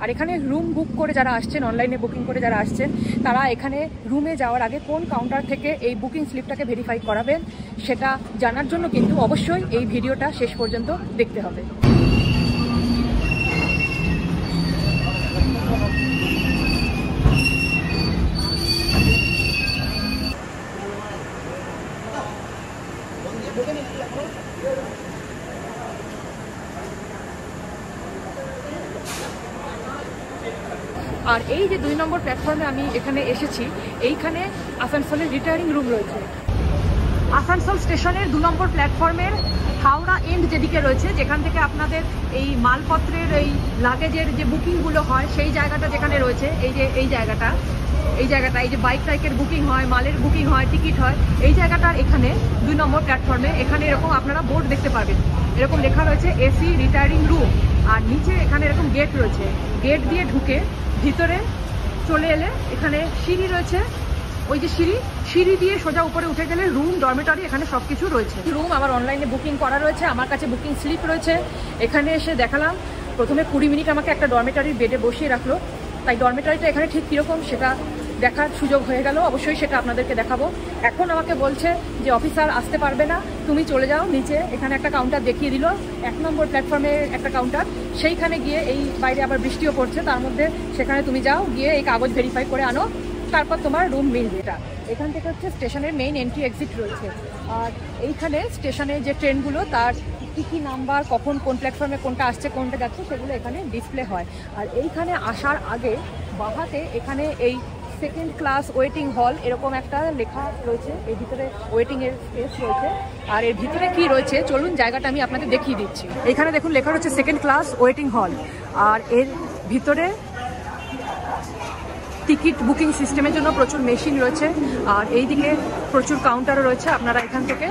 আর এখানে room book করে যারা আসছেন, অনলাইনে বুকিং করে যারা আসছেন, তারা এখানে রুমে যাওয়ার আগে কোন কাউন্টার থেকে এই বুকিং স্লিপটাকে ভেরিফাই করাবেন সেটা জানার জন্য কিন্তু অবশ্যই এই ভিডিওটা শেষ পর্যন্ত দেখতে হবে। আর এই যে 2 নম্বর প্ল্যাটফর্মে আমি এখানে এসেছি, এইখানে আসানসোলের রিটায়ারিং রুম রয়েছে। আসানসোল স্টেশনের 2 নম্বর প্ল্যাটফর্মের হাওড়া এন্ড যেদিকে রয়েছে, যেখান থেকে আপনাদের এই মালপত্রের এই লাগেজের যে বুকিংগুলো হয় সেই জায়গাটা যেখানে রয়েছে, এই জায়গাটা এই যে বাইক টাইকের বুকিং হয়, মালের বুকিং হয়, টিকিট হয়, এই জায়গাটার এখানে 2 নম্বর প্ল্যাটফর্মে এখানে এরকম আপনারা বোর্ড দেখতে পাবেন, এরকম লেখা রয়েছে এসি রিটায়ারিং রুম। আর নিচে এখানে এরকম গেট রয়েছে, গেট দিয়ে ঢুকে ভিতরে চলে এলে এখানে সিঁড়ি রয়েছে, ওই যে সিঁড়ি দিয়ে সোজা উপরে উঠে গেলে রুম, ডরমেটরি, এখানে সব কিছু রয়েছে। রুম আমার অনলাইনে বুকিং করা রয়েছে, আমার কাছে বুকিং স্লিপ রয়েছে। এখানে এসে দেখালাম, প্রথমে 20 মিনিট আমাকে একটা ডরমেটরির বেডে বসিয়ে রাখলো, তাই ডরমেটরিটা এখানে ঠিক কীরকম সেটা দেখার সুযোগ হয়ে গেল, অবশ্যই সেটা আপনাদেরকে দেখাবো। এখন আমাকে বলছে যে অফিসার আসতে পারবে না, তুমি চলে যাও নিচে, এখানে একটা কাউন্টার দেখিয়ে দিল, 1 নম্বর প্ল্যাটফর্মে একটা কাউন্টার, সেইখানে গিয়ে, এই বাইরে আবার বৃষ্টিও পড়ছে, তার মধ্যে সেখানে তুমি যাও, গিয়ে এই কাগজ ভেরিফাই করে আনো, তারপর তোমার রুম মিলবে। এটা এখান থেকে হচ্ছে স্টেশনের মেইন এন্ট্রি এক্সিট রয়েছে। আর এইখানে স্টেশনে যে ট্রেনগুলো তার কী নাম্বার, কখন কোন প্ল্যাটফর্মে কোনটা আসছে কোনটা যাচ্ছে সেগুলো এখানে ডিসপ্লে হয়। আর এইখানে আসার আগে বাহাতে এখানে এই 2nd ক্লাস ওয়েটিং হল এরকম একটা লেখা রয়েছে, এর ভিতরে ওয়েটিংয়ের স্পেস রয়েছে। আর এর ভিতরে কি রয়েছে চলুন জায়গাটা আমি আপনাদের দেখিয়ে দিচ্ছি। এখানে দেখুন লেখা রয়েছে 2nd ক্লাস ওয়েটিং হল, আর এর ভিতরে টিকিট বুকিং সিস্টেমের জন্য প্রচুর মেশিন রয়েছে, আর এইদিকে প্রচুর কাউন্টারও রয়েছে, আপনারা এখান থেকে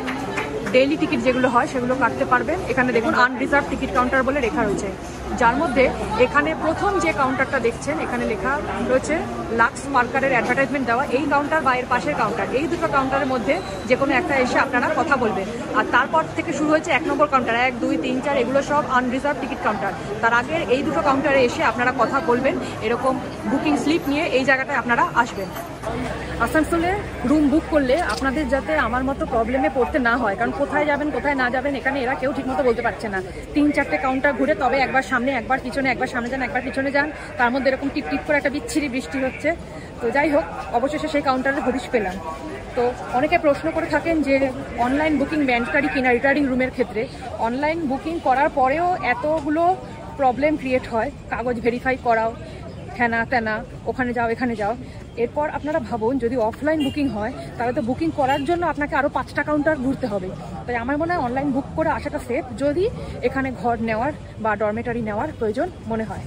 ডেইলি টিকিট যেগুলো হয় সেগুলো কাটতে পারবেন। এখানে দেখুন আনরিজার্ভ টিকিট কাউন্টার বলে লেখা রয়েছে, যার মধ্যে এখানে প্রথম যে কাউন্টারটা দেখছেন এখানে লেখা রয়েছে লাক্স পার্কারের অ্যাডভার্টাইজমেন্ট দেওয়া, এই কাউন্টার বা এর পাশের কাউন্টার, এই দুটো কাউন্টারের মধ্যে যে কোনো একটা এসে আপনারা কথা বলবেন। আর তারপর থেকে শুরু হয়েছে 1 নম্বর কাউন্টার, 1, 2, 3, 4 এগুলো সব আনরিজার্ভ টিকিট কাউন্টার। তার আগের এই দুটো কাউন্টারে এসে আপনারা কথা বলবেন, এরকম বুকিং স্লিপ নিয়ে এই জায়গাটায় আপনারা আসবেন। আসানসোলে রুম বুক করলে আপনাদের যাতে আমার মতো প্রবলেমে পড়তে না হয়, কারণ কোথায় যাবেন কোথায় না যাবেন এখানে এরা কেউ ঠিকমতো বলতে পারছে না। 3-4টে কাউন্টার ঘুরে তবে একবার সামনে একবার পিছনে, একবার সামনে যান একবার পিছনে যান, তার মধ্যে এরকম টিপ টিপ করে একটা বিচ্ছিরি বৃষ্টি হচ্ছে। তো যাই হোক, অবশেষে সেই কাউন্টারে হদিশ পেলাম। তো অনেকে প্রশ্ন করে থাকেন যে অনলাইন বুকিং ম্যান্ডেটরি কিনা রিটায়ারিং রুমের ক্ষেত্রে। অনলাইন বুকিং করার পরেও এতগুলো প্রবলেম ক্রিয়েট হয়, কাগজ ভেরিফাই করাও, হ্যানা ত্যানা, ওখানে যাও এখানে যাও। এরপর আপনারা ভাবুন যদি অফলাইন বুকিং হয় তাহলে তো বুকিং করার জন্য আপনাকে আরও 5টা কাউন্টার ঘুরতে হবে। তাই আমার মনে হয় অনলাইন বুক করে আসাটা সেফ, যদি এখানে ঘর নেওয়ার বা ডরমেটরি নেওয়ার প্রয়োজন মনে হয়।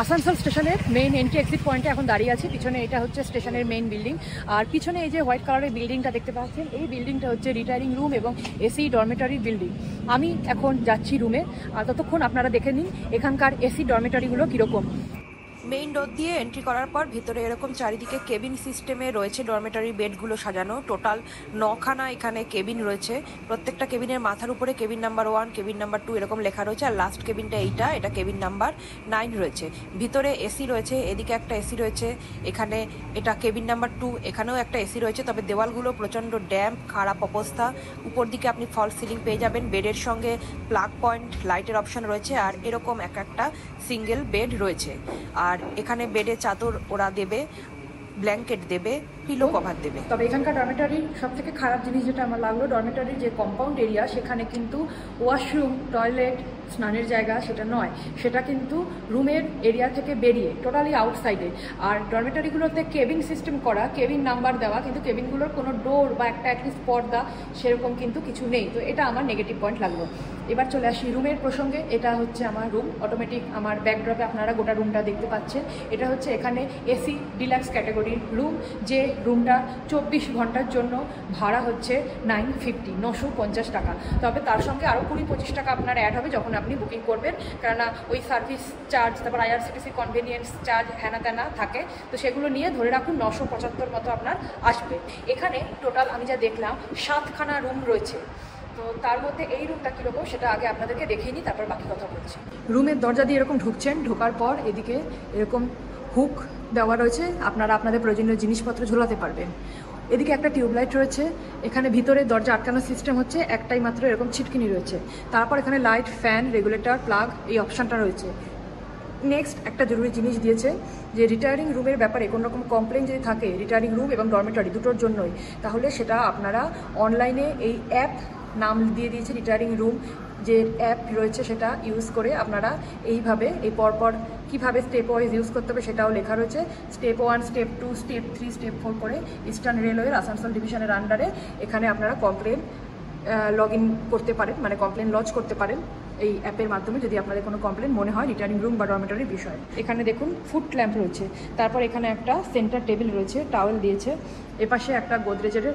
আসানসোল স্টেশনের মেইন এন্ট্রি এক্সিট পয়েন্টে এখন দাঁড়িয়ে আছি। পিছনে এটা হচ্ছে স্টেশনের মেইন বিল্ডিং, আর পিছনে এই যে হোয়াইট কালারের বিল্ডিংটা দেখতে পাচ্ছেন, এই বিল্ডিংটা হচ্ছে রিটায়ারিং রুম এবং এসি ডরমেটরি বিল্ডিং। আমি এখন যাচ্ছি রুমে, আর ততক্ষণ আপনারা দেখে নিন এখানকার এসি ডরমেটরিগুলো কীরকম। মেইন ডোর দিয়ে এন্ট্রি করার পর ভিতরে এরকম চারিদিকে কেবিন সিস্টেমে রয়েছে ডরমেটরি বেডগুলো সাজানো। টোটাল 9খানা এখানে কেবিন রয়েছে, প্রত্যেকটা কেবিনের মাথার উপরে কেবিন নাম্বার 1, কেবিন নাম্বার 2 এরকম লেখা রয়েছে, আর লাস্ট কেবিনটা এটা কেবিন নাম্বার 9 রয়েছে। ভিতরে এসি রয়েছে, এদিকে একটা এসি রয়েছে, এখানে এটা কেবিন নাম্বার 2, এখানেও একটা এসি রয়েছে, তবে দেওয়ালগুলো প্রচণ্ড ড্যাম্প, খারাপ অবস্থা। উপর দিকে আপনি ফলস সিলিং পেয়ে যাবেন, বেডের সঙ্গে প্লাগ পয়েন্ট, লাইটের অপশন রয়েছে, আর এরকম একটা সিঙ্গেল বেড রয়েছে। আর এখানে বেডে চাদর ওরা দেবে, ব্ল্যাঙ্কেট দেবে, পিলো কভার দেবে। তবে এখানকার ডরমেটরি সব থেকে খারাপ জিনিস যেটা আমার লাগলো, ডরমেটরির যে কম্পাউন্ড এরিয়া সেখানে কিন্তু ওয়াশরুম, টয়লেট, স্নানের জায়গা সেটা নয়, সেটা কিন্তু রুমের এরিয়া থেকে বেরিয়ে টোটালি আউটসাইডে। আর ডরমেটরিগুলোতে কেবিন সিস্টেম করা, কেবিন নাম্বার দেওয়া, কিন্তু কেবিনগুলোর কোনো ডোর বা একটা অ্যাটলিস্ট পর্দা সেরকম কিন্তু কিছু নেই। তো এটা আমার নেগেটিভ পয়েন্ট লাগলো। এবার চলে আসি রুমের প্রসঙ্গে। এটা হচ্ছে আমার রুম, অটোমেটিক আমার ব্যাকড্রপে আপনারা গোটা রুমটা দেখতে পাচ্ছেন। এটা হচ্ছে এখানে এসি ডিলাক্স ক্যাটাগরির রুম, যে রুমটা 24 ঘন্টার জন্য ভাড়া হচ্ছে 950 টাকা। তবে তার সঙ্গে আরও 20-25 টাকা আপনার অ্যাড হবে যখন আপনি বুকিং করবেন, কেননা ওই সার্ভিস চার্জ, তারপর IRCTC কনভেনিয়েন্স চার্জ হ্যানা ত্যানা থাকে, তো সেগুলো নিয়ে ধরে রাখুন 975 মতো আপনার আসবে। এখানে টোটাল আমি যা দেখলাম 7খানা রুম রয়েছে। তো তার মধ্যে এই রুমটা কীরকম সেটা আগে আপনাদেরকে দেখিয়ে নিই, তারপর বাকি কথা বলছি। রুমের দরজা দিয়ে এরকম ঢুকছেন, ঢোকার পর এদিকে এরকম হুক দেওয়া রয়েছে, আপনারা আপনাদের প্রয়োজনীয় জিনিসপত্র ঝোলাতে পারবেন। এদিকে একটা টিউবলাইট রয়েছে, এখানে ভিতরে দরজা আটকানোর সিস্টেম হচ্ছে, একটাই মাত্র এরকম ছিটকিনি রয়েছে। তারপর এখানে লাইট, ফ্যান, রেগুলেটর, প্লাগ এই অপশানটা রয়েছে। নেক্সট একটা জরুরি জিনিস দিয়েছে যে রিটায়ারিং রুমের ব্যাপারে কোনো রকম কমপ্লেন যদি থাকে রিটায়ারিং রুম এবং ডরমেটরি দুটোর জন্যই, তাহলে সেটা আপনারা অনলাইনে এই অ্যাপ নাম দিয়ে দিয়েছে রিটায়ারিং রুম, যে অ্যাপ রয়েছে সেটা ইউজ করে আপনারা এইভাবে এই পরপর কীভাবে স্টেপ ওয়াইজ ইউজ করতে হবে সেটাও লেখা রয়েছে। স্টেপ 1, স্টেপ 2, স্টেপ 3, স্টেপ 4 করে ইস্টার্ন রেলওয়ের আসানসোল ডিভিশনের আন্ডারে এখানে আপনারা কমপ্লেন লগ ইন করতে পারেন, মানে কমপ্লেন লজ করতে পারেন এই অ্যাপের মাধ্যমে যদি আপনাদের কোনো কমপ্লেন মনে হয় রিটায়ারিং রুম বা ডরমেটরির বিষয়ে। এখানে দেখুন ফুট ল্যাম্প রয়েছে, তারপর এখানে একটা সেন্টার টেবিল রয়েছে, টাওয়েল দিয়েছে, এপাশে একটা গোদরেজের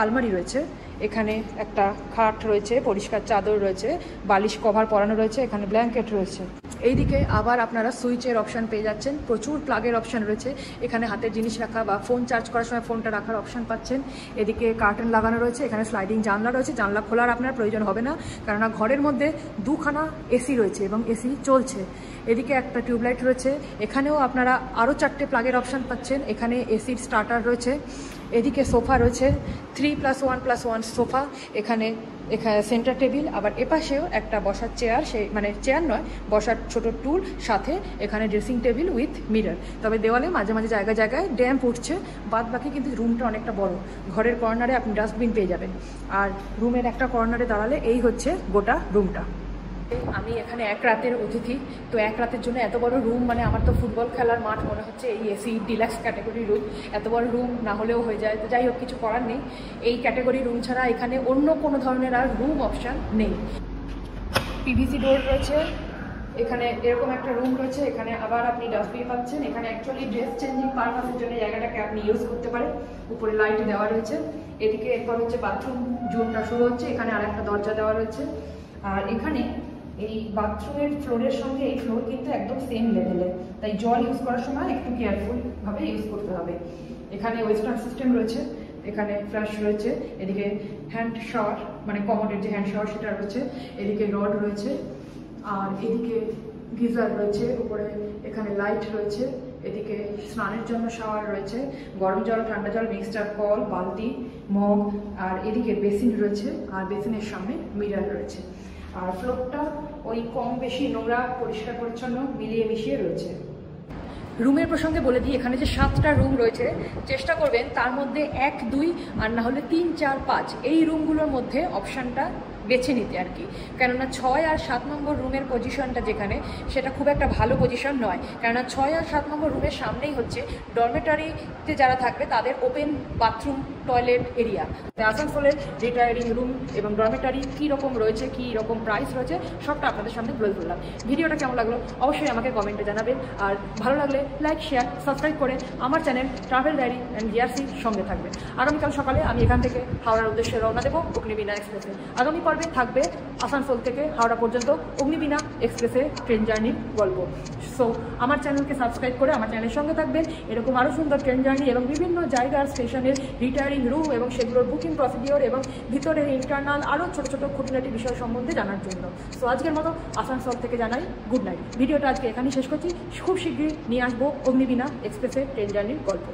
আলমারি রয়েছে, এখানে একটা খাট রয়েছে, পরিষ্কার চাদর রয়েছে, বালিশ কভার পরানো রয়েছে, এখানে ব্ল্যাঙ্কেট রয়েছে। এইদিকে আবার আপনারা সুইচের অপশান পেয়ে যাচ্ছেন, প্রচুর প্লাগের অপশান রয়েছে, এখানে হাতের জিনিস রাখা বা ফোন চার্জ করার সময় ফোনটা রাখার অপশান পাচ্ছেন। এদিকে কার্টেন লাগানো রয়েছে, এখানে স্লাইডিং জানলা রয়েছে, জানলা খোলার আপনার প্রয়োজন হবে না, কেননা ঘরের মধ্যে দুখানা এসি রয়েছে এবং এসি চলছে। এদিকে একটা টিউবলাইট রয়েছে, এখানেও আপনারা আরও 4টে প্লাগের অপশান পাচ্ছেন, এখানে এসির স্টার্টার রয়েছে। এদিকে সোফা রয়েছে, 3+1+1 সোফা, এখানে সেন্টার টেবিল, আবার এপাশেও একটা বসার চেয়ার, মানে চেয়ার নয়, বসার ছোট টুল, সাথে এখানে ড্রেসিং টেবিল উইথ মিরর। তবে দেওয়ালে মাঝে মাঝে জায়গায় জায়গায় ড্যাম্প উঠছে, বাদ বাকি কিন্তু রুমটা অনেকটা বড়। ঘরের কর্নারে আপনি ডাস্টবিন পেয়ে যাবেন, আর রুমের একটা কর্নারে দাঁড়ালে এই হচ্ছে গোটা রুমটা। আমি এখানে এক রাতের অতিথি, তো এক রাতের জন্য এত বড় রুম, মানে আমার তো ফুটবল খেলার মাঠ মনে হচ্ছে। এই এসি ডিলাক্স ক্যাটাগরি রুম, এত বড় রুম না হলেও হয়ে যায়, তো যাই হোক কিছু করার নেই। এই ক্যাটাগরি রুম ছাড়া এখানে অন্য কোনো ধরনের আর রুম অপশান নেই। পিভিসি ডোর রয়েছে, এখানে এরকম একটা রুম রয়েছে, এখানে আবার আপনি ডাস্টবিন পাচ্ছেন, এখানে অ্যাকচুয়ালি ড্রেস চেঞ্জিং পারপাসের জন্য জায়গাটাকে আপনি ইউজ করতে পারেন। উপরে লাইট দেওয়া রয়েছে, এদিকে এরপর হচ্ছে বাথরুম জোনটা শুরু হচ্ছে, এখানে আর একটা দরজা দেওয়া রয়েছে। আর এখানে এই বাথরুমের ফ্লোরের সঙ্গে এই ফ্লোর কিন্তু একদম সেম লেভেলে, তাই জল ইউজ করার সময় একটু কেয়ারফুলভাবে ইউজ করতে হবে। এখানে ওয়েস্টার্ন সিস্টেম রয়েছে, এখানে ফ্ল্যাশ রয়েছে, এদিকে হ্যান্ড শাওয়ার, মানে কমোডের যে হ্যান্ড শাওয়ার সেটা রয়েছে, এদিকে রড রয়েছে, আর এদিকে গিজার রয়েছে, উপরে এখানে লাইট রয়েছে, এদিকে স্নানের জন্য শাওয়ার রয়েছে, গরম জল ঠান্ডা জল মিক্সচার কল, বালতি, মগ, আর এদিকে বেসিন রয়েছে, আর বেসিনের সামনে মিরর রয়েছে। আর ফ্লোরটা ওই কম বেশি নোংরা পরিষ্কার পরিচ্ছন্ন মিলিয়ে মিশিয়ে রয়েছে। রুমের প্রসঙ্গে বলে দিই, এখানে যে 7টা রুম রয়েছে, চেষ্টা করবেন তার মধ্যে 1, 2 আর না হলে 3, 4, 5 এই রুমগুলোর মধ্যে অপশানটা বেছে নিতে আর কি। কেননা 6 আর 7 নম্বর রুমের পজিশনটা যেখানে, সেটা খুব একটা ভালো পজিশন নয়, কেননা 6 আর 7 নম্বর রুমের সামনেই হচ্ছে ডরমেটরিতে যারা থাকবে তাদের ওপেন বাথরুম টয়লেট এরিয়া। আসানসোলের রিটায়ারিং রুম এবং ডরমেটরি কী রকম রয়েছে, কী রকম প্রাইস রয়েছে, সবটা আপনাদের সামনে বলে ধরলাম। ভিডিওটা কেমন লাগলো অবশ্যই আমাকে কমেন্টে জানাবেন, আর ভালো লাগলে লাইক, শেয়ার, সাবস্ক্রাইব করে আমার চ্যানেল ট্রাভেল ডায়েরি অ্যান্ড ভিআরসির সঙ্গে থাকবেন। আগামীকাল সকালে আমি এখান থেকে হাওড়ার উদ্দেশ্যে রওনা দেবো অগ্নিবীণা এক্সপ্রেসে। আগামী পর্বে থাকবে আসানসোল থেকে হাওড়া পর্যন্ত অগ্নিবীণা এক্সপ্রেসে ট্রেন জার্নির গল্প। সো আমার চ্যানেলকে সাবস্ক্রাইব করে আমার চ্যানেলের সঙ্গে থাকবেন, এরকম আরও সুন্দর ট্রেন জার্নি এবং বিভিন্ন জায়গার স্টেশনের রিটায়ারিং রুম এবং সেগুলোর বুকিং প্রসিডিওর এবং ভিতরের ইন্টারনাল আরও ছোটো ছোটো খুঁটিনাটি বিষয় সম্বন্ধে জানার জন্য। সো আজকের মতো আসানসোল থেকে জানাই গুড নাইট। ভিডিওটা আজকে এখানেই শেষ করছি, খুব শীঘ্রই নিয়ে আসবো অগ্নিবীণা এক্সপ্রেসের ট্রেন জার্নির গল্প।